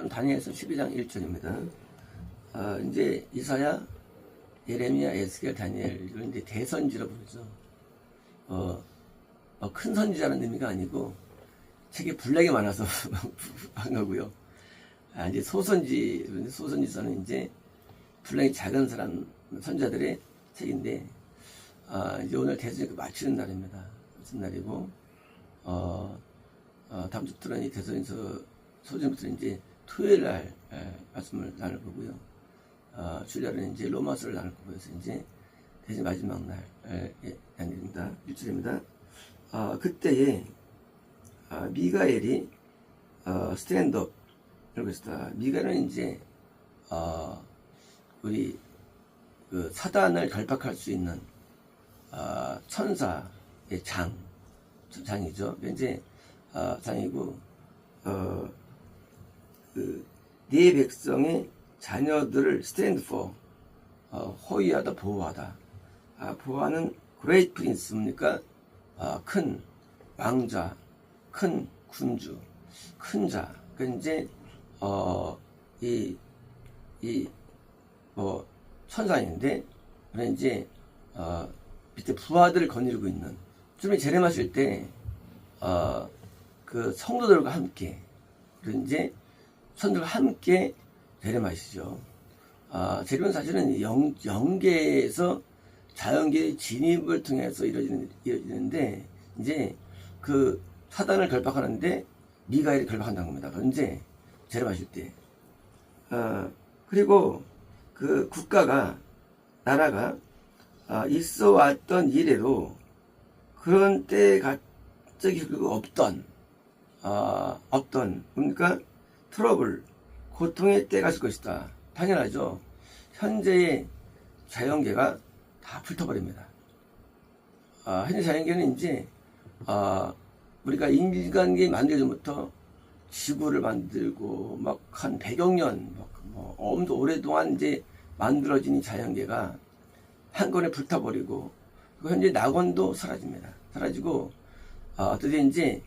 말씀은 다니엘서 12장 1절입니다. 이제 이사야, 예레미야, 에스겔, 다니엘 이런 이제 대선지로 부르죠. 큰 선지자라는 의미가 아니고 책에 분량이 많아서 한 거고요. 이제 소선지서는 이제 분량이 작은 사람 선자들의 책인데, 이제 오늘 대선지 마치는 날입니다. 마치는 날이고, 다음 주부터는 이 대선지서 소진부터 이제 토요일 날 말씀을 나눌 거고요. 주일날은 이제 로마서를 나눌 거고 해서 이제 대선 마지막 날 아닙니다. 일주일입니다. 그때에 미가엘이 스탠드업 이러고 있었다. 미가엘은 이제 우리 그 사단을 결박할 수 있는 천사의 장이죠. 이제 장이고 네 백성의 자녀들을 스탠드 포 호위하다 보호하다. 보호하는 그레이트 프린스입니까? 큰 왕자, 큰 군주, 큰 자. 그 이제 천사인데, 이제 밑에 부하들을 거느리고 있는. 좀 재림하실 때 그 성도들과 함께, 그리고 이제 성도들과 함께 재림하시죠. 재림은 사실은 영계에서 자연계의 진입을 통해서 이루어지는데, 이제 그 사단을 결박하는데 미가엘이 결박한다는 겁니다. 이제 재림하실 때. 그리고 그 나라가 있어 왔던 이래로 그런 때 갑자기 없던, 그러니까 트러블, 고통의 때가 있을 것이다. 당연하죠. 현재의 자연계가 다 불타버립니다. 현재 자연계는 이제 우리가 인간계 만들기 전부터 지구를 만들고 막 한 100여 년, 엄청 오랫동안 이제 만들어진 이 자연계가 한 번에 불타버리고, 현재 낙원도 사라집니다. 사라지고, 드디어 이제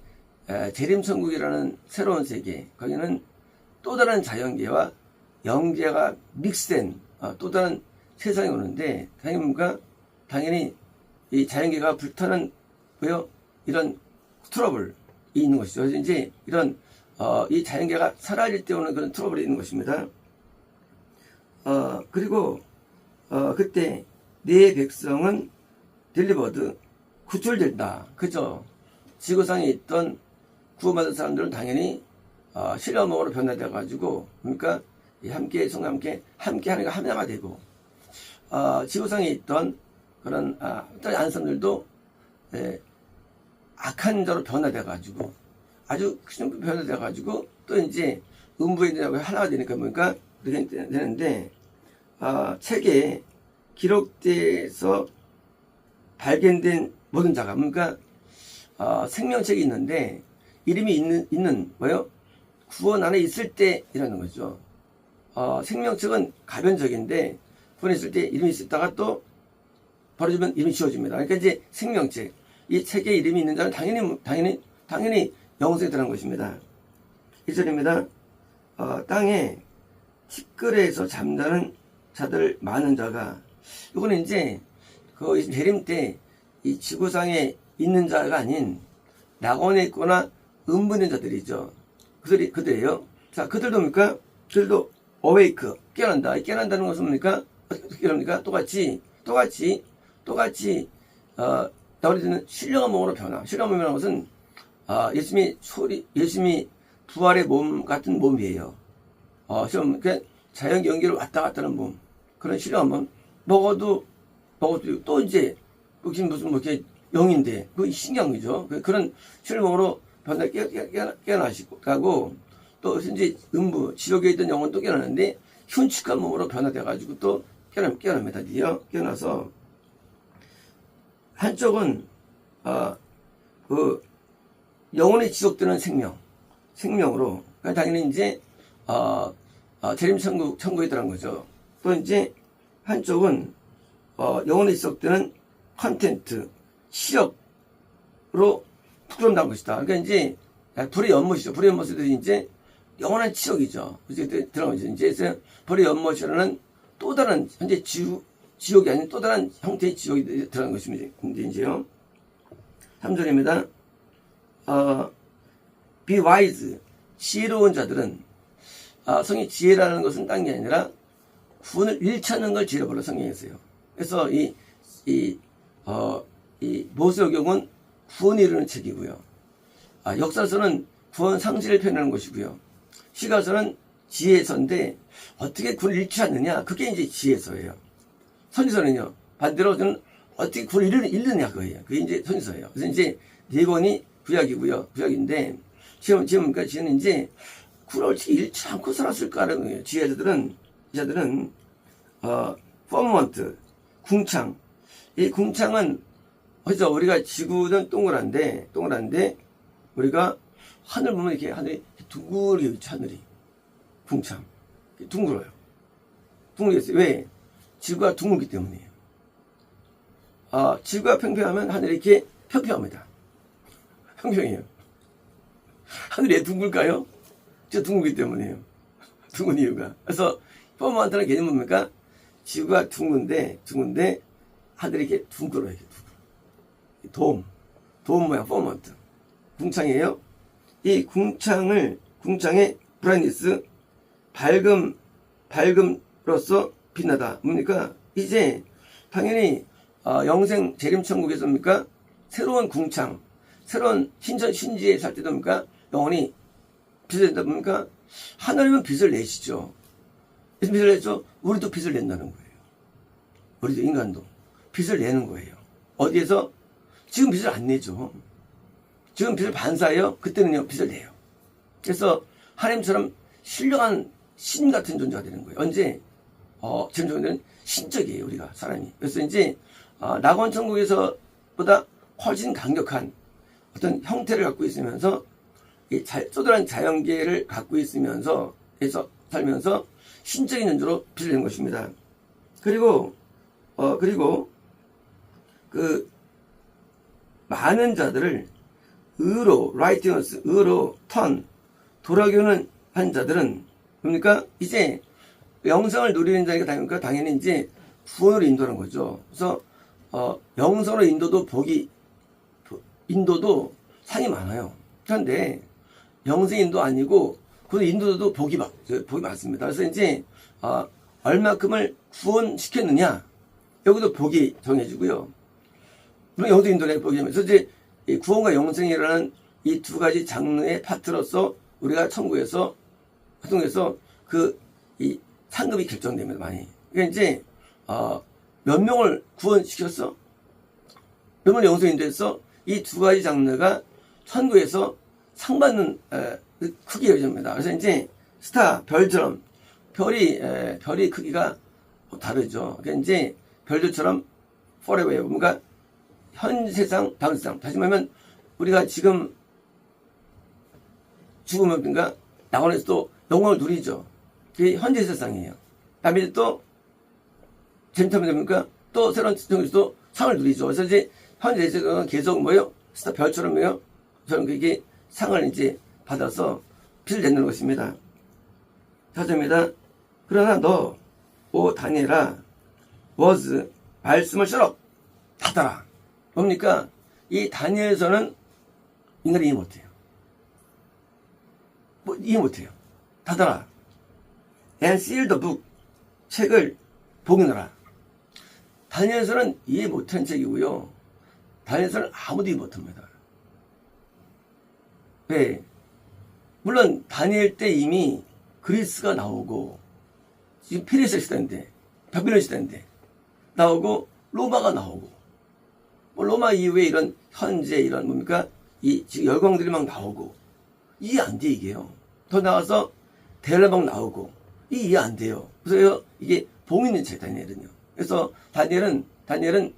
재림천국이라는 새로운 세계, 거기는 또 다른 자연계와 영계가 믹스된 또 다른 세상이 오는데, 당연히 이 자연계가 불타는 이런 트러블이 있는 것이죠. 그래서 이제 이런 이 자연계가 사라질 때 오는 그런 트러블이 있는 것입니다. 그리고 그때 네 백성은 딜리버드 구출된다. 그죠? 지구상에 있던 구원받은 사람들은 당연히 실험으로 변화되어 가지고, 그러니까 함께 하는 게 하나가 되고, 지구상에 있던 그런 다른 사람들도 악한 자로 변화되어 가지고, 아주 큰 변화되어 가지고, 또 이제 음부에 하나가 되니까 그렇게 되는데, 책에 기록돼서 발견된 모든 자가, 생명책이 있는데 이름이 있는 구원 안에 있을 때 이라는 거죠. 생명책은 가변적인데 구원에 있을 때 이름이 있다가 또 버려주면 이름이 지워집니다. 그러니까 이제 생명책, 이 책에 이름이 있는 자는 당연히 영생에 들어간 것입니다. 1절입니다. 땅에 티끌에서 잠자는 자들 많은 자가, 이거는 이제 그 재림 때 이 지구상에 있는 자가 아닌 낙원에 있거나 음부에 있는 자들이죠. 그들이에요. 자, 그들도 어웨이크, 깨어난다. 깨어난다는 것은 뭡니까? 어떻게 깨어납니까? 똑같이 나오는 신령한 몸으로 변화. 신령한 몸이라는 것은 예수님이 부활의 몸 같은 몸이에요. 그러니까 자연 연기를 왔다 갔다 하는 몸. 그런 신령한 몸. 먹어도 또 이제 무슨 이렇게 영인데, 그거 신기한 거죠. 그런 실험으로 깨어나시고 가고, 또 이제 음부 지옥에 있던 영혼 또 깨어나는데 흉측한 몸으로 변화돼가지고 또 깨어납니다. 깨어나서 한쪽은 그 영혼이 지속되는 생명으로, 그러니까 당연히 이제 재림 천국에 들어간 거죠. 또 이제 한쪽은 영혼이 지속되는 컨텐트, 시력으로 푸른다는 것이다. 그러니까 이제 불의 연못이죠. 불의 연못에도 이제 영원한 지옥이죠. 이제 들어가면서 이제 벌의 연못이라는 또 다른 현재 지옥이 아닌 또 다른 형태의 지옥이 들어간 것입니다. 근데 이제요. 3절입니다. Be wise. 지혜로운 자들은 성이 지혜라는 것은 딴 게 아니라 구원을 잃지 걸 지혜로 성경했어요. 그래서 이 모세오경은 구원을 이루는 책이고요. 역사서는 구원 상실을 표현하는 것이고요. 시가서는 지혜서인데 어떻게 구원을 잃지 않느냐, 그게 이제 지혜서예요. 선지서는요, 반대로 저는 어떻게 구원을 잃느냐, 그거예요. 그게 이제 선지서예요. 그래서 이제 네 권이 구약이고요. 구약인데 그러니까 지혜는 이제 구원을 어떻게 잃지 않고 살았을까라는 거예요. 지혜자들은 퍼먼트, 궁창. 이 궁창은 그래서 우리가 지구는 동그란데 우리가 하늘 보면 이렇게 하늘이 둥글게 있죠. 하늘이 궁창 둥글어요. 둥글겠어요. 왜? 지구가 둥글기 때문이에요. 지구가 평평하면 하늘이 이렇게 평평합니다. 평평해요. 하늘이 왜 둥글까요? 저 둥글기 때문이에요. 둥근 이유가. 그래서 퍼먼트라는 개념은 뭡니까? 지구가 둥근데 하늘이 이렇게 둥글어요. 돔 모양 퍼먼트. 궁창이에요. 이 궁창의 브라이트니스, 밝음으로써 빛나다. 뭡니까? 이제 당연히 영생 재림천국에서 뭡니까? 새로운 궁창, 새로운 신지에 살 때도 뭡니까? 영원히 빛을 낸다. 뭡니까? 하나님은 빛을 내시죠. 빛을 내죠. 우리도 빛을 낸다는 거예요. 우리도 인간도 빛을 내는 거예요. 어디에서? 지금 빛을 안 내죠. 지금 빛을 반사해요. 그때는요, 빛을 내요. 그래서 하나님처럼 신령한 신 같은 존재가 되는 거예요. 언제? 지금 정도는 신적이에요, 우리가, 사람이. 그래서 이제, 낙원 천국에서보다 훨씬 강력한 어떤 형태를 갖고 있으면서, 쏘들한 자연계를 갖고 있으면서, 살면서 신적인 존재로 빛을 내는 것입니다. 그리고 많은 자들을 의로, 라이트너스, 의로 돌아오는 한 자들은, 그러니까 이제 영생을 누리는 자니까 당연히 이제 구원으로 인도하는 거죠. 그래서, 영생으로 인도도 상이 많아요. 그런데 영생 인도 아니고, 그 인도도 복이 많습니다. 그래서 이제, 얼마큼을 구원시켰느냐, 여기도 복이 정해지고요. 물론 영생 인도의 복이 정해져서 이제 구원과 영생이라는 이 두 가지 장르의 파트로서 우리가 천국에서 활동해서 이 상급이 결정됩니다, 많이. 그러니까 이제, 몇 명을 구원시켰어? 몇 명을 영생 인도했어? 이 두 가지 장르가 천국에서 상 받는, 크기가 됩니다. 그래서 이제, 별처럼, 별이 크기가 다르죠. 그러니까 이제, 별들처럼, forever, 뭔가, 현 세상, 다음 세상. 다시 말하면, 우리가 지금, 죽으면, 그러니까, 낙원에서도 영광을 누리죠. 그게 현재 세상이에요. 다음에 또, 재밌다면 됩니까? 또 새로운 세상에서도 상을 누리죠. 그래서 이제, 현재 세상은 계속 별처럼 저는 그게 상을 이제 받아서 빛을 내는 것입니다. 4절입니다. 그러나 너, 오 다니엘아, 말씀을 셔럽 닫아라. 뭡니까? 이 다니엘서는 인간이 이해 못해요. 이해 못해요. 닫아라. And seal the book. 책을 봉인하라. 다니엘서는 이해 못한 책이고요. 다니엘서는 아무도 이해 못합니다. 왜? 물론 다니엘 때 이미 그리스가 나오고 지금 페르시아 시대인데 바빌론 시대인데 나오고 로마가 나오고 로마 이후에 이런 현재 이런 뭡니까? 이 지금 열강들이 막 나오고 이해 안 돼 이게요. 더 나가서 대열라 막 나오고 이해 안 돼요. 그래서 이게 봉인된 책 다니엘은요. 그래서 다니엘은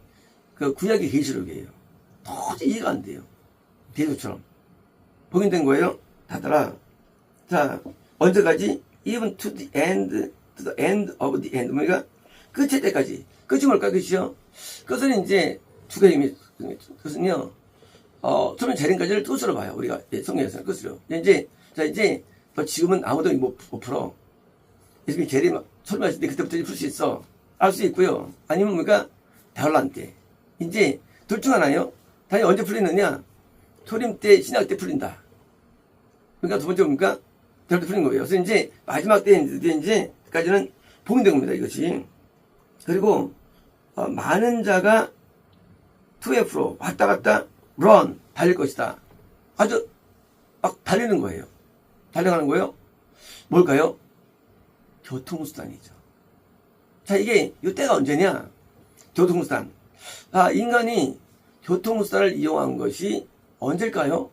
그 구약의 계시록이에요. 도저히 이해가 안 돼요. 대조처럼 봉인된 거예요. 닫아라. 자, 언제까지? Even to the end of the end. 그러니까 끝의 때까지. 끝이 뭘까? 끝이요? 끝은 이제 두 가지 끝은요. 저는 재림까지를 끝으로 봐요. 우리가 성경에서는 끝으로. 이제 지금은 아무도 못 풀어. 예수님이 재림 소리 마실 때 그때부터 풀 수 있어. 알 수 있고요. 아니면 뭡니까? 대환란 때. 이제 둘 중 하나요. 당연히 언제 풀리느냐? 초림 때, 신약 때 풀린다. 그러니까 두 번째 뭡니까? 대환 때 풀린 거예요. 그래서 이제 마지막 때 이제까지는 봉인된 겁니다. 이것이. 그리고 많은 자가 2F로 왔다 갔다 run 달릴 것이다. 아주 막 달리는 거예요. 달려가는 거예요. 뭘까요? 교통수단이죠. 자, 이게 이 때가 언제냐? 교통수단. 인간이 교통수단을 이용한 것이 언제일까요?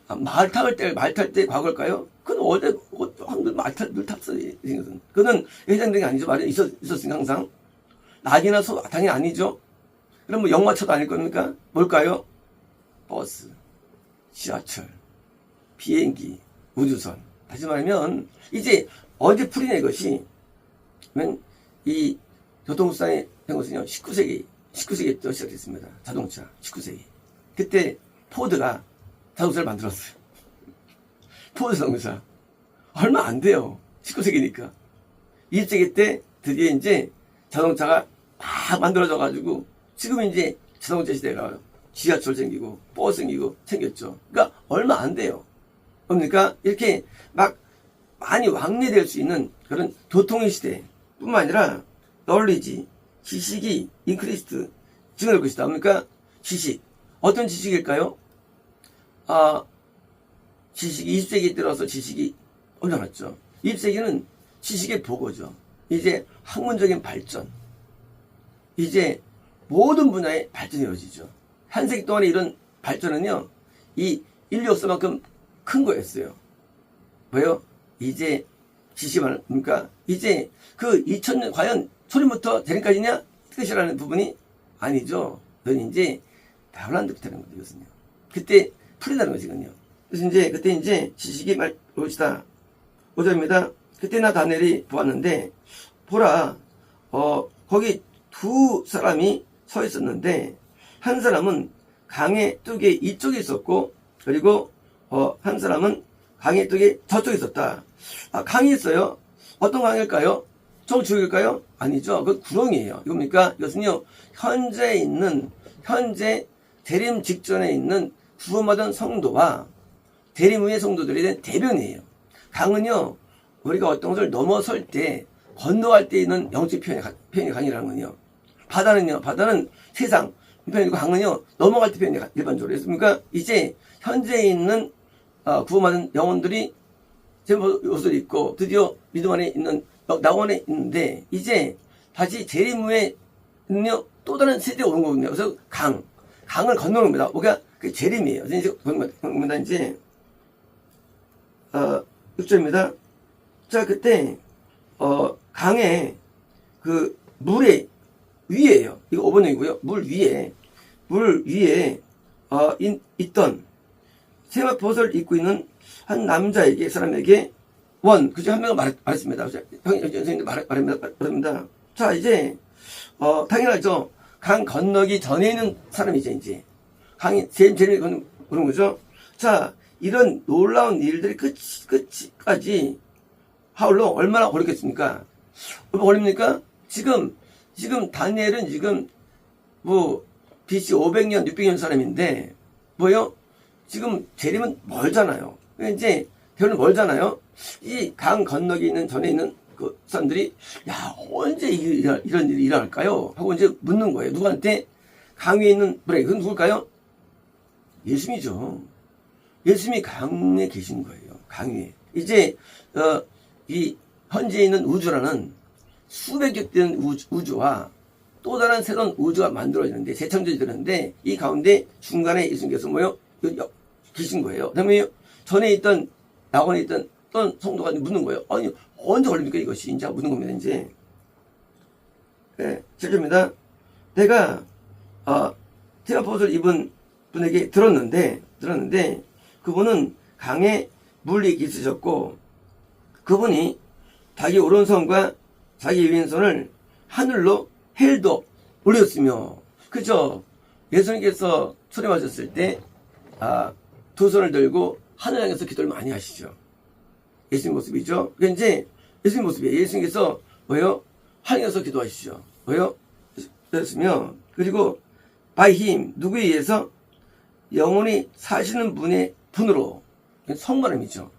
말 탈 때 과거일까요? 그건 원래 늘 탔어요. 그거는 해당된 게 아니죠. 말이 있었으니까 항상. 낙이나 소 당연히 아니죠. 그럼 뭐 역마차도 아닐 겁니까? 뭘까요? 버스, 지하철, 비행기, 우주선. 다시 말하면 이제 언제 풀리냐 이것이. 이 교통수단이 된 것은요 19세기부터 시작됐습니다. 자동차 19세기. 그때 포드가 자동차를 만들었어요. 포드 자동차 얼마 안 돼요. 19세기니까 20세기 때 드디어 이제 자동차가 막 만들어져 가지고 지금 이제 자동차 시대가 지하철 생기고 버스 생겼죠. 그러니까 얼마 안 돼요. 그러니까 이렇게 막 많이 왕래될 수 있는 그런 교통의 시대 뿐만 아니라 널리지, 지식이 인크리스트 증가할 것이다. 그러니까 지식, 어떤 지식일까요? 지식이 20세기 들어서 지식이 올라갔죠. 20세기는 지식의 보고죠. 이제 학문적인 발전, 이제 모든 분야의 발전이 이루어지죠. 한 세기 동안에 이런 발전은요, 이 인류 역사만큼 큰 거였어요. 왜요? 이제 지식만, 그러니까 이제 그 2000년, 과연 초림부터 대림까지냐? 뜻이라는 부분이 아니죠. 그건 이제 바울란드부터라는 거죠, 이것은요. 그때 풀린다는 거지군요. 그래서 이제, 그때 이제 지식이 옳시다. 5절입니다. 그때 나 다니엘이 보았는데, 보라, 거기 두 사람이 서 있었는데, 한 사람은 강의 뚜개 이쪽에 있었고, 그리고, 한 사람은 강의 뚜개 저쪽에 있었다. 강이 있어요. 어떤 강일까요? 정주일까요? 아니죠. 그 구렁이에요. 이겁니까? 이것은요, 현재 대림 직전에 있는 구원받은 성도와 대림 후의 성도들에 대한 대변이에요. 강은요, 우리가 어떤 것을 넘어설 때, 건너갈 때 있는 영적 표현이 강이라는 건요. 바다는 세상, 표현이고 강은요, 넘어갈 때 표현이 일반적으로. 그러니까 이제 현재 있는 구원받은 영혼들이 제법 옷을 입고 드디어 믿음 안에 있는 낙원에 있는데 이제 다시 재림 후에는요 또 다른 세대가 오는 거거든요. 그래서 강을 건너는 겁니다. 뭐가 그 재림이에요. 이제 겁니다. 이제 6절입니다. 자, 그때 강에 그 물의 위에요. 이거 5번이고요. 물 위에 있던 세마포옷을 입고 있는 한 남자에게, 사람에게 그중 한 명을 말했습니다. 선생님도 말합니다. 자, 이제 당연하죠. 강 건너기 전에 있는 사람이죠. 이제 강이 제일 그런 거죠. 자, 이런 놀라운 일들이 끝까지 하울로 얼마나 걸렸겠습니까? 얼마 걸립니까? 지금 다니엘은 지금 뭐 BC 500년, 600년 사람인데 뭐요? 지금 재림은 멀잖아요. 이제 별은 멀잖아요. 이 강 건너기 있는 전에 있는 그 사람들이 언제 이런 일이 일어날까요? 하고 이제 묻는 거예요. 누구한테? 강 위에 있는 그건 누굴까요? 예수님이죠. 예수님이 강에 계신 거예요. 강 위에. 이제 이 현재 있는 우주라는 수백억 되는 우주와 또 다른 새로운 우주가 만들어지는데, 재창조이 되는데, 이 가운데 중간에 예수님께서 계신 거예요. 그 다음에 전에 있던, 낙원에 있던 어떤 성도가 묻는 거예요. 아니, 언제 걸립니까, 이것이? 이제 묻는 겁니다, 이제. 네, 7절입니다. 내가, 테마포옷을 입은 분에게 들었는데, 그분은 강에 물이 있으셨고, 그분이 자기 오른손과 자기 왼손을 하늘로 헬도 올렸으며, 그죠? 예수님께서 초림하셨을 때, 두 손을 들고 하늘 향해서 기도를 많이 하시죠. 예수님 모습이죠. 그게 이제 예수님 모습이에요. 예수님께서 뭐요? 하늘에서 기도하시죠. 뭐요? 그렇으며 그리고 by him 누구에 의해서 영원히 사시는 분의 분으로 성관음이죠.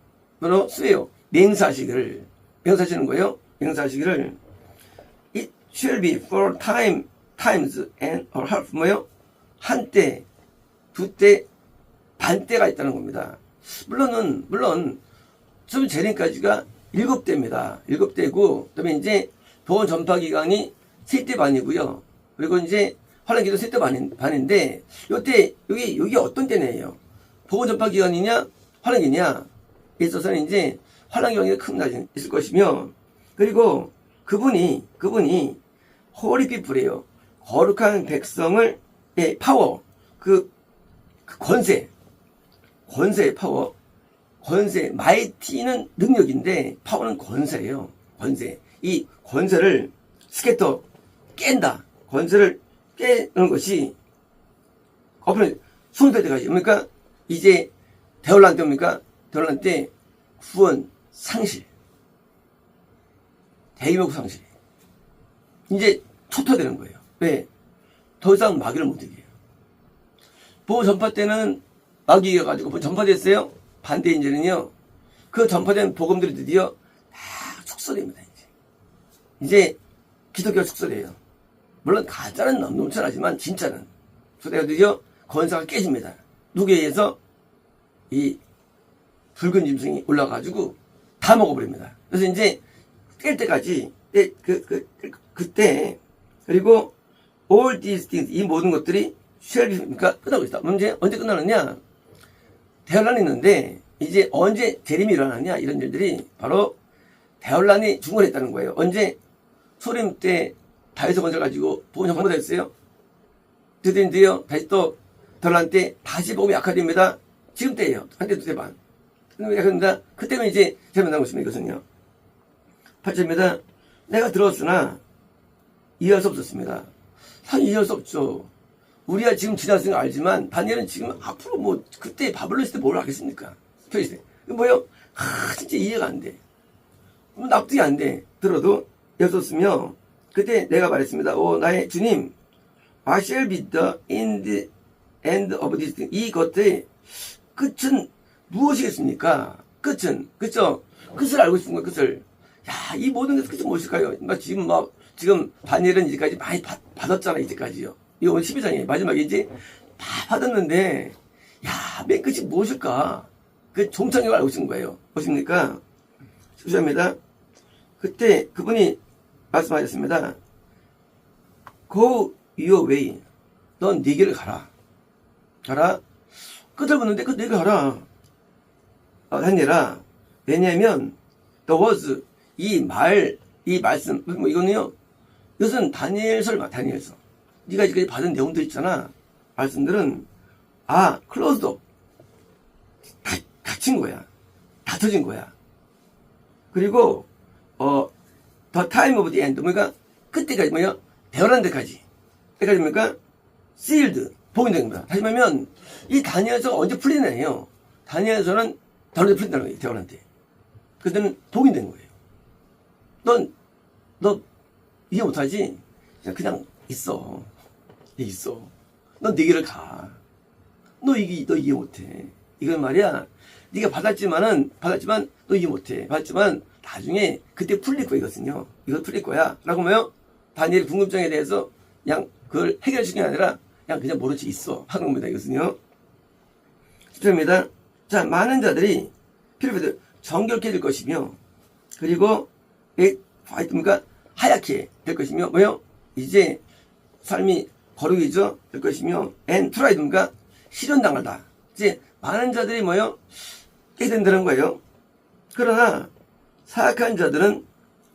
바로 쓰요 맹사하시기를 명사하시는 거예요. 명사하시기를 it shall be for times and a half 뭐요? 한때, 두때, 반때가 있다는 겁니다. 물론 좀 전에까지가 7대입니다. 7대고 그다음에 이제 복음 전파 기간이 3대 반이고요. 그리고 이제 환란 기도 3대 반인데 요때 여기 어떤 때네요. 복음 전파 기간이냐 환란 기간이냐 에 있어서는 이제 환란 기간이 큰 날이 있을 것이며 그리고 그분이 호리 피플이에요. 거룩한 백성을 파워 그 권세의 파워 권세 마이티는 능력인데 파워는 권세예요. 권세 이 권세를 스케터 깬다. 권세를 깨는 것이 거꾸로 손대 때까지 그러니까 이제 대혼란 때 뭡니까? 대혼란 때 구원 상실 대의목 상실 이제 초토되는 거예요. 왜? 더 이상 마귀를 못 이겨요. 복음 전파 때는 마귀 이겨가지고 전파됐어요. 반대 이제는요. 그 전파된 복음들이 드디어 다 축소됩니다. 이제 기독교가 축소돼요. 물론 가짜는 넘쳐나지만 진짜는 축소되어 드디어 권세가 깨집니다. 누구에 의해서? 이 붉은 짐승이 올라가가지고 다 먹어버립니다. 그래서 이제 깰 때까지 그때 그리고 all these things 이 모든 것들이 shall be 그러니까 끝나고 있다. 문제 언제 끝나느냐? 대환란이 있는데 이제 언제 재림이 일어나냐 이런 일들이 바로 대환란이 중간했다는 거예요. 언제 소림 때 다윗의 권세를 가지고 복음 전파됐어요. 드디어 다시 또 대환란 때 다시 복음이 약화됩니다. 지금 때예요. 한때 두세 반. 그런데 그때는 이제 제가 만난 것입니다. 이것은요. 8절입니다. 내가 들었으나 이해할 수 없었습니다. 사실 이해할 수 없죠. 우리가 지금 지났으니까 알지만 다니엘은 지금 앞으로 뭐 그때 바벨론 시대 뭘 하겠습니까? 표시대. 뭐요? 진짜 이해가 안 돼. 납득이 안 돼. 들어도 없었으며 그때 내가 말했습니다. 오 나의 주님, I shall be the end of this thing. 이 것의 끝은 무엇이겠습니까? 끝은 그죠? 끝을 알고 싶은 거예요. 끝을. 야, 이 모든 것의 끝은 무엇일까요? 지금 다니엘은 이제까지 많이 받았잖아. 이제까지요. 이거 오늘 12장이에요. 마지막이지. 다 받았는데 야, 맨 끝이 무엇일까? 그 종착역을 알고 싶은 거예요. 보십니까? 주시합니다. 그때 그분이 말씀하셨습니다. Go your way. 넌 네 길을 가라. 끝을 보는데 그 네 길 가라. 다니엘아. 왜냐하면 the words 이 말씀 뭐 이거는요. 이것은 다니엘서. 네가 지금까지 받은 내용들 있잖아. 말씀들은 클로즈드 업. 닫힌 거야. 닫혀진 거야. 그리고 the time of the end. 그러니까 그때까지 뭐야? 대환란 때까지. 때까지 뭡니까? sealed. 복인된 겁니다. 다시 말하면 이 다니엘서가 언제 풀리나요? 다니엘서는 대환란 때 풀린다는 거예요. 대환란 때. 그때는 복인된 거예요. 너 이해 못하지? 그냥 있어. 넌 네 길을 가. 너 이해 못해. 이건 말이야. 네가 받았지만 너 이해 못해. 받았지만 나중에 그때 풀릴 거야 이것은요. 이거 풀릴 거야. 라고 뭐요? 다니엘의 궁금증에 대해서 그냥 그걸 해결시키는 게 아니라 그냥 모른 척 있어. 하는 겁니다. 이것은요. 10절입니다. 자, 많은 자들이 필요해도 정결케 될 것이며 그리고 화이트니까 하얗게 될 것이며 뭐요? 이제 삶이 거룩이죠 될 것이며 and 트라이드니까 실현당하다. 이제 많은 자들이 뭐요? 깨게 된다는 거예요. 그러나 사악한 자들은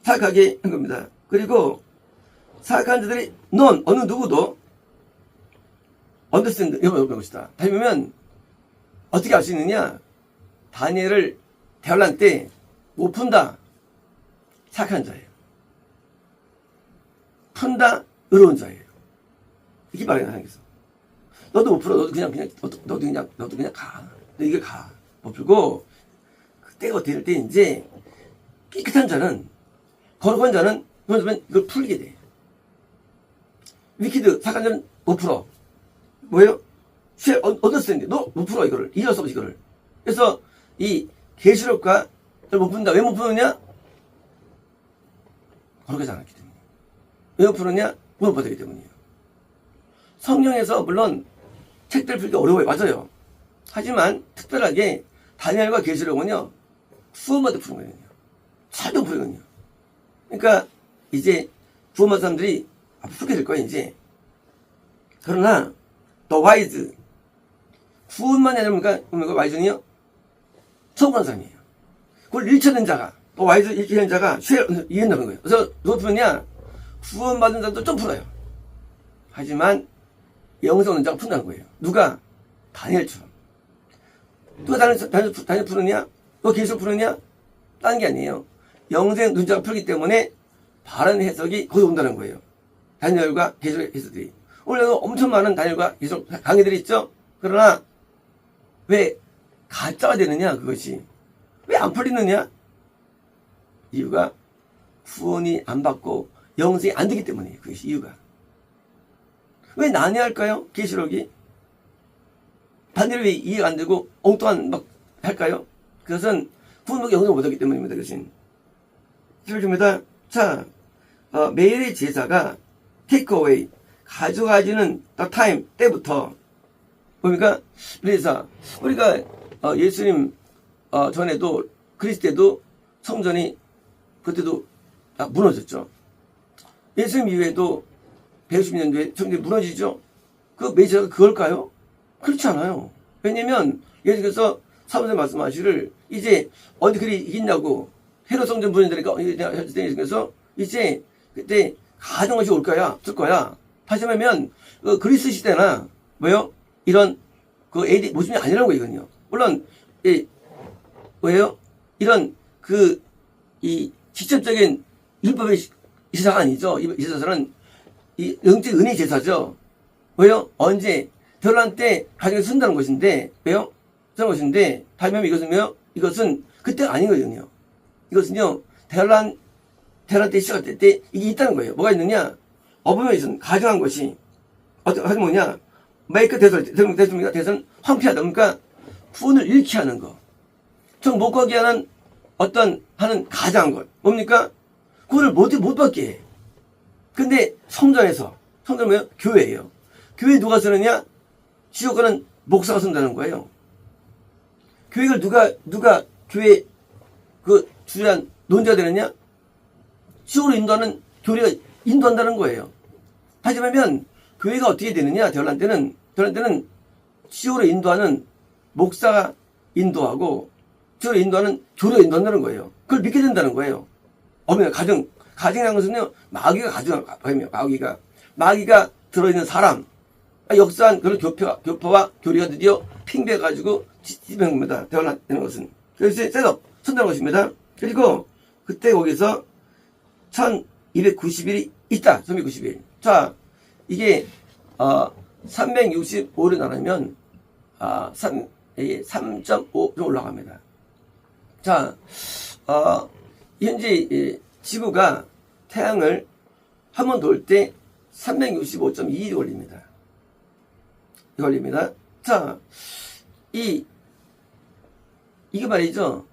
사악하게 한 겁니다. 그리고 사악한 자들이 어느 누구도 언더스탠드 이런 것이다. 다시 보면 어떻게 알 수 있느냐? 다니엘을 대환란 때 못 푼다. 사악한 자예요. 푼다. 의로운 자예요. 이렇게 말해요. 하나님께서. 너도 못 풀어. 너도 그냥 가. 너 이게 가. 못 풀고 때가 될 때 이제 깨끗한 자는, 거룩한 자는 그러면 이걸 풀게 돼. 위키드 사악한 자는 못 풀어. 뭐예요? 얻었었는데 너 못 풀어 이거를. 이해할 수 없이 이거를. 그래서 이 계시록과 못 푼다. 왜 못 푸느냐? 거룩하지 않았기 때문에. 왜 못 푸느냐? 못 받았기 때문이에요. 성경에서 물론 책들 풀기 어려워요. 맞아요. 하지만 특별하게 다니엘과 계시록은요, 구원받아 푸는 거예요. 잘도 푸거든요. 그러니까 이제 구원받은 사람들이 앞으로 풀게 될 거예요, 이제. 그러나 더 와이즈, 구원만 해야 됩니까? 와이즈는요, 처음 보는 사람이에요. 그걸 일치하는 자가, 더 와이즈 일치하는 자가 이해한다는 거예요. 그래서 누가 푸느냐? 구원받은 사람도 좀 풀어요. 하지만 영생 얻는 자가 푼다는 거예요. 누가? 다니엘처럼. 누가 다니엘 푸느냐? 누가 계시록 푸느냐? 다른 게 아니에요. 영생 얻는 자가 풀기 때문에 바른 해석이 거기 온다는 거예요. 다니엘과 계시록 해석들이. 원래도 엄청 많은 다니엘과 계시록 강의들이 있죠? 그러나 왜 가짜가 되느냐, 그것이. 왜 안 풀리느냐? 이유가 구원이 안 받고 영생이 안 되기 때문이에요. 그것이 이유가. 왜 난해할까요? 계시록이. 반대로 왜 이해가 안 되고 엉뚱한 막 할까요? 그것은 구원받고 영생을 못하기 때문입니다. 그것은. 11조입니다. 자, 매일의 제사가 take away, 가져가지는 the time, 때부터. 뭡니까? 그래서 우리가 예수님 전에도 그리스 때도 성전이 그때도 무너졌죠. 예수님 이후에도 150년도에 성전이 무너지죠. 그 메시아가 그걸까요? 그렇지 않아요. 왜냐면 예수께서 사무엘 말씀하시를 이제 어디 그리 이긴다고 헤롯 성전 무너지니까 예수께서 이제 그때 가정것이 올 거야, 없을 거야. 다시 말하면 그리스 시대나 뭐요? 이런 그 AD 모습이 아니라는 거거든요. 물론 왜요? 이런 이 직접적인 율법의 제사가 아니죠. 이 제사는 이 영적 은혜 제사죠. 왜요? 언제 결란 때 가정에 쓴다는 것인데 왜요? 쓰는 것인데 다시 말하면 이것은요? 이것은 그때가 아닌 거거든요. 이것은요 대란 때 시작할 때 이게 있다는 거예요. 뭐가 있느냐? 어버이는 가정한 것이 어떻게 뭐냐? 메이크 대선 황폐하다. 그러니까 구원을 잃게 하는 거. 좀 못 가게 하는 하는 가장한 것. 뭡니까? 구원을 못 받게 해. 근데 성전은 뭐예요? 교회예요. 교회 누가 쓰느냐? 지옥가는 목사가 쓴다는 거예요. 교회를 누가 교회 주요한 논자가 되느냐? 지옥으로 인도하는 교리가 인도한다는 거예요. 다시 말하면 교회가 어떻게 되느냐? 대환란 때는 지옥으로 인도하는 목사가 인도하고 지옥으로 인도하는 교리가 인도한다는 거예요. 그걸 믿게 된다는 거예요. 가정이라는 것은요, 마귀가 들어있는 사람, 역사한 그런 교포와 교리가 드디어 핑배가지고 집행 겁니다. 대환란 되는 것은. 그래서 셋업, 선다는 것입니다. 그리고 그때 거기서 1290일이 있다. 1290일. 자, 이게 365를 나누면 3.5 좀 올라갑니다. 자, 현재 지구가 태양을 한 번 돌 때 365.2일이 걸립니다. 자, 이게 말이죠.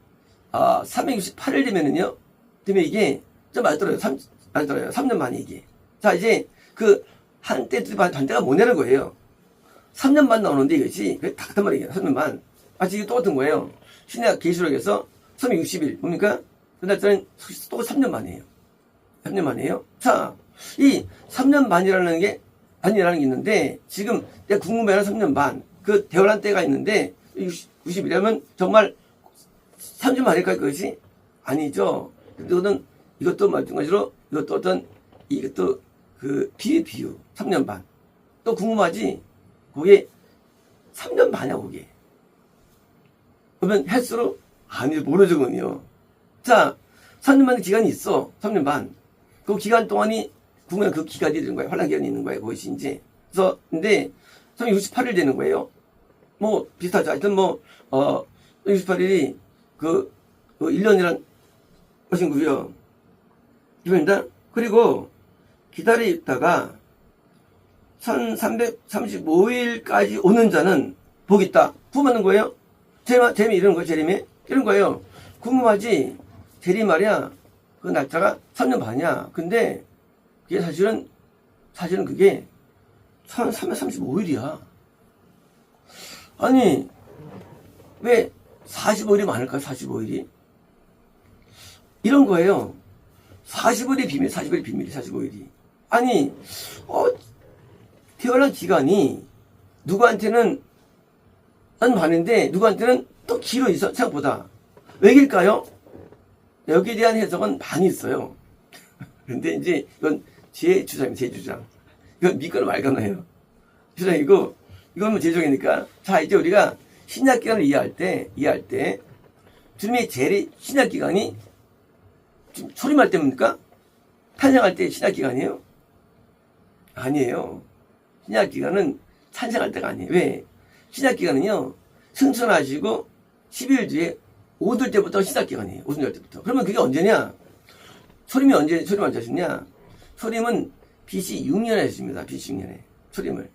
368일 되면은요. 되면 이게 좀 많이 떨어요. 3년 만에 이게. 자, 이제 한때 반대가 뭐냐는 거예요. 3년 반 나오는데 이것이 다 같단 말이에요. 3년 반. 이게 똑같은 거예요. 신약 계시록에서 360일 뭡니까? 그날짜는 또 3년 만이에요. 3년 만이에요. 자, 이 3년 반이라는 게 있는데 지금 내가 궁금해하는 3년 반. 그 대환란 때가 있는데 60일이라면 정말 3년 만일까요? 그것이? 아니죠. 근데 이것도 마찬가지로 이것도 비유 3년 반. 또 궁금하지? 그게 3년 반이야, 그게. 그러면 횟수로? 아니, 모르죠, 그건요. 자, 3년 반 기간이 있어. 3년 반. 그 기간 동안이, 궁금해 그 기간이 되는 거예요. 환란 기간이 있는 거예요, 그것이 이제. 그래서, 근데, 368일 되는 거예요. 비슷하죠. 하여튼 68일이 1년이란 것인 거고요. 이겁니다. 그리고 기다리다가 1335일까지 오는 자는 복이 있다. 부맞는 거예요. 재미 이런 거예요. 재림이 이런 거예요. 궁금하지? 재림 말이야. 그 날짜가 3년 반이야. 근데 그게 사실은 그게 1335일이야. 아니 왜 45일이 많을까요? 45일이 이런 거예요. 45일이 비밀, 45일이 비밀이 45일이. 아니 태어난 기간이 누구한테는 난 반인데 누구한테는 또 길어 있어. 생각보다. 왜일까요? 여기에 대한 해석은 많이 있어요. 근데 이제 이건 제 주장입니다. 제 주장. 이건 믿거나 말거나요. 주장이고 이건 뭐 제 주장이니까. 자, 이제 우리가 신약 기간을 이해할 때 주님의 재림 신약 기간이 지금 초림할 때입니까? 탄생할 때 신약 기간이에요? 아니에요. 신약 기간은 탄생할 때가 아니에요. 왜? 신약 기간은요, 승천하시고 10일 뒤에 오들 때부터 신약 기간이에요. 오순절 때부터. 그러면 그게 언제냐? 초림 언제 하셨냐? 초림은 BC 6년에 하셨습니다. BC 6년에. 초림을.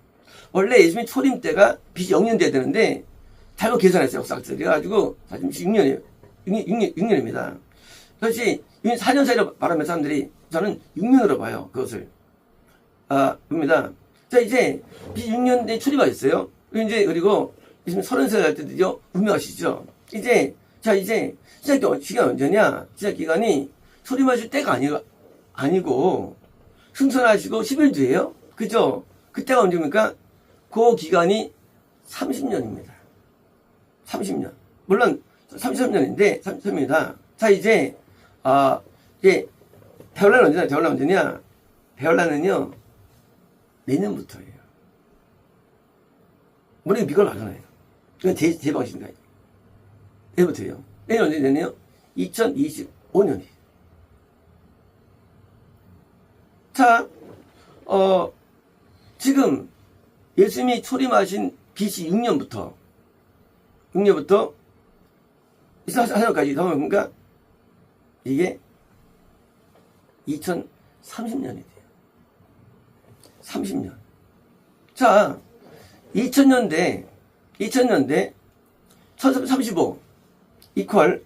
원래 예수님 초림 때가 BC 0년 돼야 되는데, 잘못 계산했어요. 역사학者. 그래가지고, 지금 6년이에요. 6년입니다. 그렇지. 4년 사이로 말하면 사람들이, 저는 6년으로 봐요. 그것을. 봅니다. 자, 이제, BC 6년에 초림하셨어요. 그리고, 예수님 30살 할 때 드디어 운명하시죠. 이제 시작 기간 언제냐? 시작 기간이 초림하실 때가 아니고 승천하시고 10일 뒤에요. 그죠? 그때가 언제입니까? 그 기간이 30년입니다. 30년. 물론 33년인데 33년이다. 자, 이제 배열라는 언제냐? 배열라는요 내년부터예요. 우리가 믿거나 말거나요. 이건 제 방식입니다. 내년부터예요. 내년 언제 되네요? 2025년이에요. 자, 지금 예수님이 초림하신 BC 6년부터 이스라엘까지 그러니까 이게 2030년이 돼요. 30년. 자, 2000년대 1335 이퀄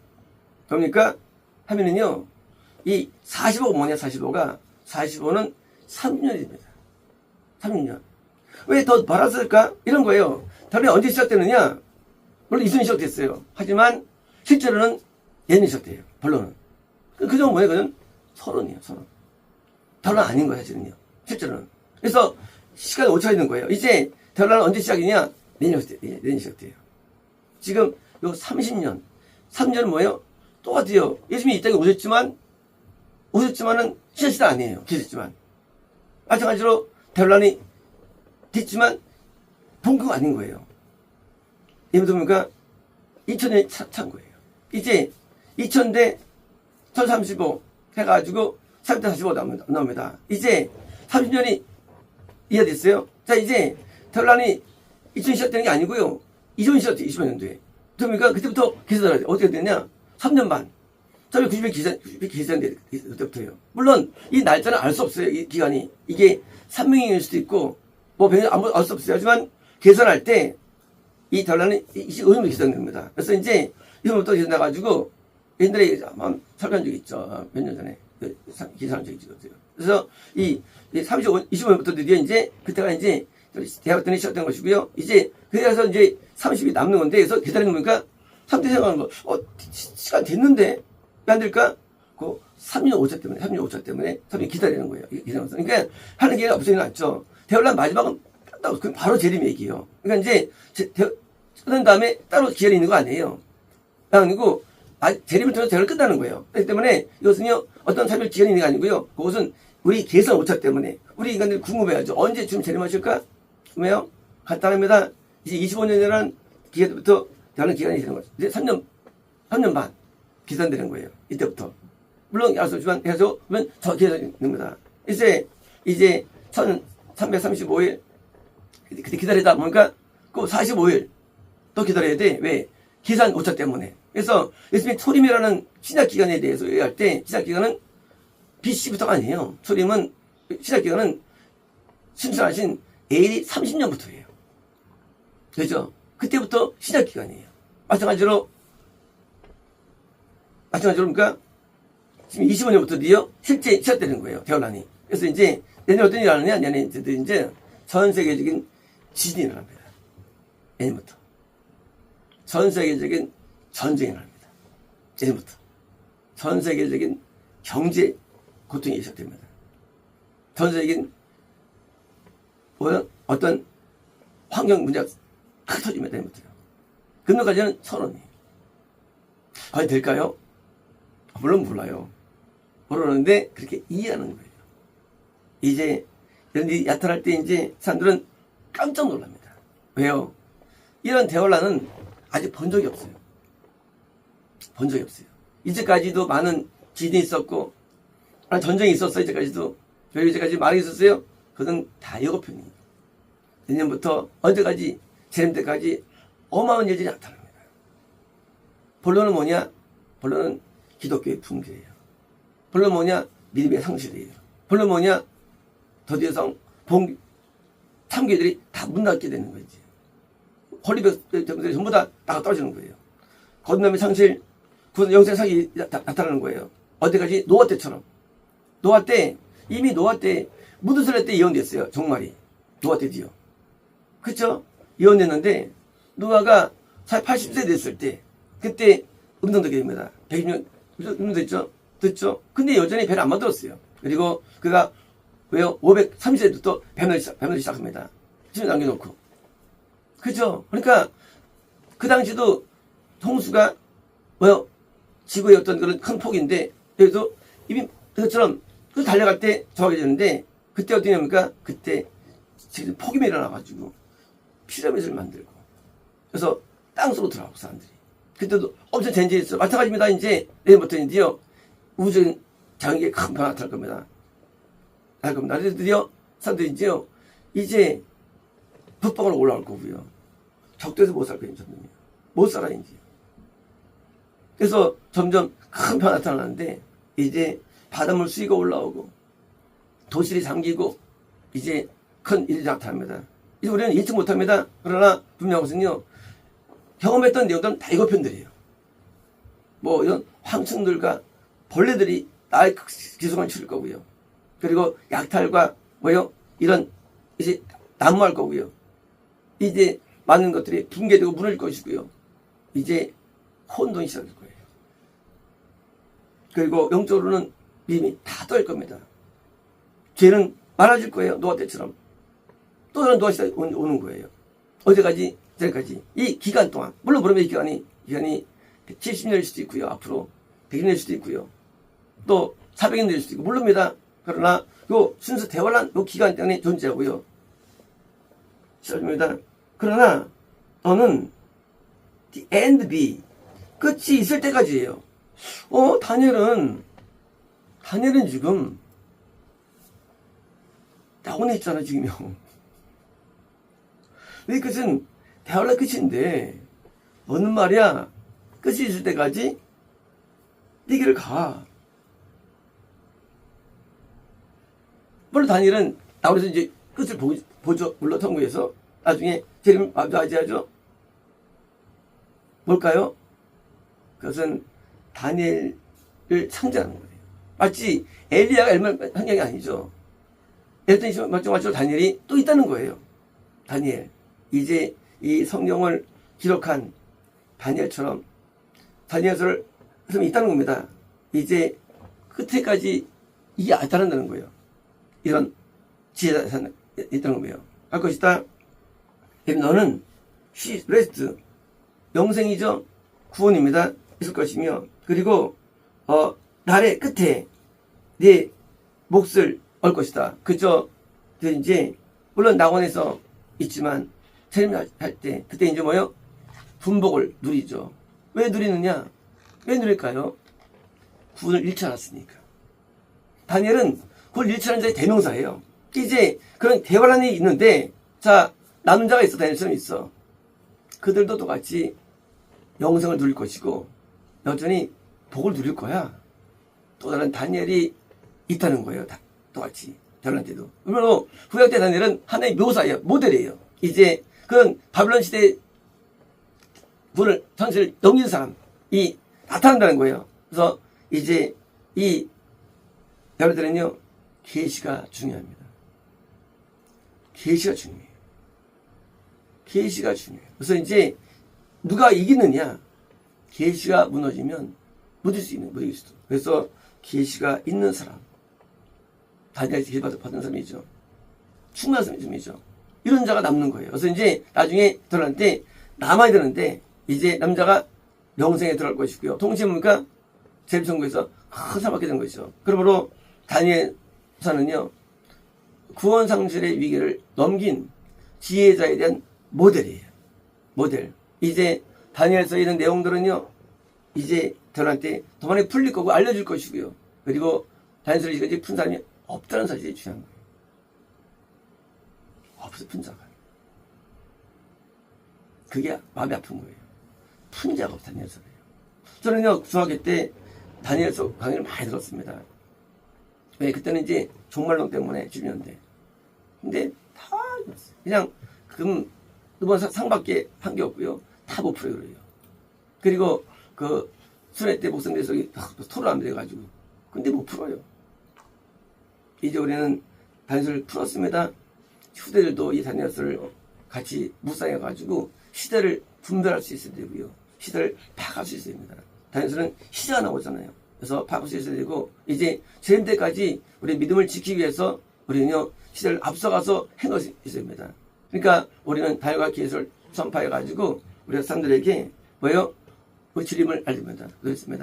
그러니까 하면은요 이 45가 뭐냐 45는 30년입니다. 30년. 왜 더 많았을까? 이런 거예요. 다음에 언제 시작되느냐? 물론 이순이 시작됐어요. 하지만 실제로는 예전에 시작돼요. 본론은. 그건 뭐예요? 그건 서론이에요. 서론. 결론 아닌 거예요. 사실은요. 실제로는. 그래서 시간이 오차 있는 거예요. 이제 결론은 언제 시작이냐? 내년 시작돼요. 지금 요 30년은 뭐예요? 똑같아요. 예수님이 이 땅에 오셨지만은 신약 시대 아니에요. 계셨지만. 마찬가지로 대란이 됐지만 본거가 아닌 거예요. 예를 들면 2000년이 찬 거예요. 이제 2000대 1035 해가지고 3대 45 나옵니다. 이제 30년이 이해됐어요? 자, 이제 대란이 2000년 시작되는 게 아니고요. 2000년 시작돼요. 20년도에. 그러니까 그때부터 계산을 해야 어떻게 됐냐? 3년 반. 1990일 계산될 때부터요. 물론 이 날짜는 알 수 없어요. 이 기간이. 이게 3명일 수도 있고 뭐 아무 알 수 없어요. 하지만 계산할 때 이 달러는 25년으로 계산됩니다. 그래서 이제 이거부터 계산해가지고 옛날에 한번 설명한 적이 있죠. 몇 년 전에 계산한 적이 있거든요. 그래서 이 25년부터 드디어 이제 그때가 이제 대학 때는 시작된 것이고요. 이제 그래서 이제 30이 남는 건데 그래서 계산해 보니까 3대 생각하는 거 시간 됐는데 왜 안 될까? 그 3년 5차 때문에 3년 기다리는 거예요. 그러니까 하는 게 없어지는 거 같죠. 대열란 마지막은 바로 재림 얘기예요. 그러니까 이제 끝난 다음에 따로 기한이 있는 거 아니에요. 아니고 재림을 통해서 대열을 끝나는 거예요. 그렇기 때문에 이것은요 어떤 차별 기한이 있는 게 아니고요. 그것은 우리 계산 오차 때문에 우리 인간들이 궁금해하죠. 언제 지금 재림하실까? 궁금해요? 간단합니다. 이제 25년이라는 기간부터 대열은 기간이 되는 거죠. 이제 3년 반 계산되는 거예요. 이때부터. 물론 알 수 없지만 해서 그러면 더 계산이 됩니다. 이제 1335일 그때 기다리다 보니까 그 45일 또 기다려야 돼. 왜? 계산 오차 때문에. 그래서 예수님이 초림이라는 신약기간에 대해서 얘기할 때 신약기간은 BC부터가 아니에요. 초림은 신약기간은 신천하신 AD 30년부터예요. 그죠? 그때부터 신약기간이에요. 마찬가지로 그러니까 지금 25년부터 드디어 실제 시작되는 거예요. 대혼란이. 그래서 이제 내년 어떤 일이 일어나느냐? 내년에 이제 전 세계적인 지진이 일어납니다. 내년부터. 전 세계적인 전쟁이 일어납니다. 내년부터. 전 세계적인 경제 고통이 시작됩니다. 전 세계적인 어떤 환경 문제가 크게 터집니다. 내년부터요. 그날까지는 선언이에요. 과연 될까요? 물론 몰라요. 모르는데 그렇게 이해하는 거예요. 이제 이런 일이 나타날 때 이제 사람들은 깜짝 놀랍니다. 왜요? 이런 대혼란은 아직 본 적이 없어요. 본 적이 없어요. 이제까지도 많은 지진이 있었고 전쟁이 있었어요. 이제까지도. 왜 이제까지 말이 있었어요? 그건 다 예고편이에요. 내년부터 언제까지 재림 때까지 어마어마한 일들이 나타납니다. 본론은 뭐냐? 본론은 기독교의 붕괴예요. 본론 뭐냐? 믿음의 상실이에요. 본론 뭐냐? 더디 이상 참교들이 다 문 닫게 되는 거지. 홀리백들이 전부 다 나가 떨어지는 거예요. 거듭남의 상실, 영생 사기 나타나는 거예요. 어디까지? 노아 때처럼. 노아 때, 이미 노아 때, 무드슬레 때 예언됐어요. 종말이. 노아 때도요. 그쵸? 예언됐는데, 노아가 80세 됐을 때, 그때 음성되게 됩니다. 120년, 음성됐죠? 듣죠? 근데 여전히 배를 안 만들었어요. 그리고 그가, 왜요? 530세도 또 뱀을 시작합니다. 지금 남겨놓고. 그죠? 그러니까, 그 당시도 홍수가, 뭐요? 지구의 어떤 그런 큰 폭인데, 그래도 이미 그것처럼, 그 달려갈 때 정하게 되는데, 그때 어떻게 합니까? 그때 지금 폭염이 일어나가지고, 피라미드를 만들고, 그래서 땅속으로 들어가고, 사람들이. 그때도 엄청 젠지했어요. 있어요. 마찬가지입니다. 이제, 내일부터인데요. 우주적인 자연계에 큰 변화가 나타날 겁니다. 날 겁니다. 그래서 드디어 사람들이 이제 북방으로 올라올 거고요. 적도에서 못 살 거예요, 점점. 못 살아, 이제. 그래서 점점 큰 변화가 나타나는데, 이제 바닷물 수위가 올라오고, 도시들이 잠기고, 이제 큰 일이 나타납니다. 이제 우리는 예측 못 합니다. 그러나 분명한 것은요, 경험했던 내용들은 다 예고편들이에요. 뭐, 이런 황충들과 벌레들이 나의 기승을 치를 거고요. 그리고 약탈과 뭐요? 이런 이제 난무할 거고요. 이제 많은 것들이 붕괴되고 무너질 것이고요. 이제 혼돈이 시작될 거예요. 그리고 영적으로는 믿음이 다 떨 겁니다. 죄는 많아질 거예요. 노아 때처럼. 또 이런 노아 시대가 오는 거예요. 어제까지, 저까지. 이 기간 동안. 물론 이 기간이 70년일 수도 있고요. 앞으로 100년일 수도 있고요. 또 400년 될 수도 있고 모릅니다. 그러나 요 순수 대환란 요 기간 때문에 존재하고요. 시작입니다. 그러나 너는 the end be 끝이 있을 때까지예요. 다니엘은 지금 나오네 있잖아 지금요. 이 끝은 대환란 끝인데 너는 말이야 끝이 있을 때까지 네 길을 가. 물론 다니엘은 나오면서 이제 끝을 보죠. 물론 통구에서 나중에 재림 맞이하죠. 뭘까요? 그것은 다니엘을 상징하는 거예요. 마치 엘리야가 엘만 한 게 아니죠. 엘리야가 마찬가지로 다니엘이 또 있다는 거예요. 다니엘. 이제 이 성경을 기록한 다니엘처럼 다니엘서를 있다는 겁니다. 이제 끝에까지 이게 안 따른다는 거예요. 이런 지혜가 있다는 거예요. 할 것이다. 너는 레스트 영생이죠. 구원입니다. 있을 것이며 그리고 날의 끝에 네 몫을 얻을 것이다. 그죠? 이제 물론 낙원에서 있지만 재림할 때 그때 이제 뭐요? 분복을 누리죠. 왜 누리느냐? 왜 누릴까요? 구원을 잃지 않았으니까. 다니엘은 그걸 잃지 않은 자의 대명사예요. 이제 그런 대환란이 있는데 자 남은 자가 있어. 다니엘처럼 있어. 그들도 똑같이 영생을 누릴 것이고 여전히 복을 누릴 거야. 또 다른 다니엘이 있다는 거예요. 다 똑같이 결혼 때도. 그러므로 구약 때 다니엘은 하나의 묘사예요. 모델이에요. 이제 그런 바빌론 시대 분을 전세를 넘긴 사람이 나타난다는 거예요. 그래서 이제 이 여러분들은요, 계시가 중요합니다. 계시가 중요해요. 계시가 중요해요. 그래서 이제 누가 이기느냐? 계시가 무너지면 무질 수 있는, 무질 수도. 그래서 계시가 있는 사람, 다니엘이 계시 받은 사람이죠. 충만한 사람이죠. 이런 자가 남는 거예요. 그래서 이제 나중에 들어갈 때 남아야 되는데 이제 남자가 영생에 들어갈 것이고요. 동시에 뭡니까? 제비천국에서 큰 상 받게 된 것이죠. 그러므로 다니엘 사는요, 구원 상실의 위기를 넘긴 지혜자에 대한 모델이에요. 모델. 이제 다니엘서 이런 내용들은요, 이제 들어갈 때 더 많이 풀릴 거고 알려줄 것이고요. 그리고 다니엘서를 이제 푼 사람이 없다는 사실이 중요한 거예요. 없어, 푼 자가. 그게 마음이 아픈 거예요. 푼 자가 없다는 다니엘서예요. 저는요, 중학교 때 다니엘서 강의를 많이 들었습니다. 왜? 그때는 이제 종말론 때문에 70년대. 근데 다 이겼어요. 그냥 이번 상밖에 한 게 없고요. 다 못 풀어요. 그리고 그 순회 때 목성대석이 토론하면 돼가지고. 근데 못 풀어요. 이제 우리는 다니엘서를 풀었습니다. 후대들도 이 다니엘서를 같이 묵상해가지고 시대를 분별할 수 있어야 되고요. 시대를 파악할 수 있어야 됩니다. 다니엘서는 시대가 나오잖아요. 그래서 파악할 수 있어야 되고, 이제 재림 때까지 우리 믿음을 지키기 위해서 우리는요, 시대를 앞서가서 행할 수 있어야 됩니다. 그러니까 우리는 다니엘과 계시를 선파해가지고 우리가 사람들에게 뭐예요? 그 주님을 알립니다. 그렇습니다.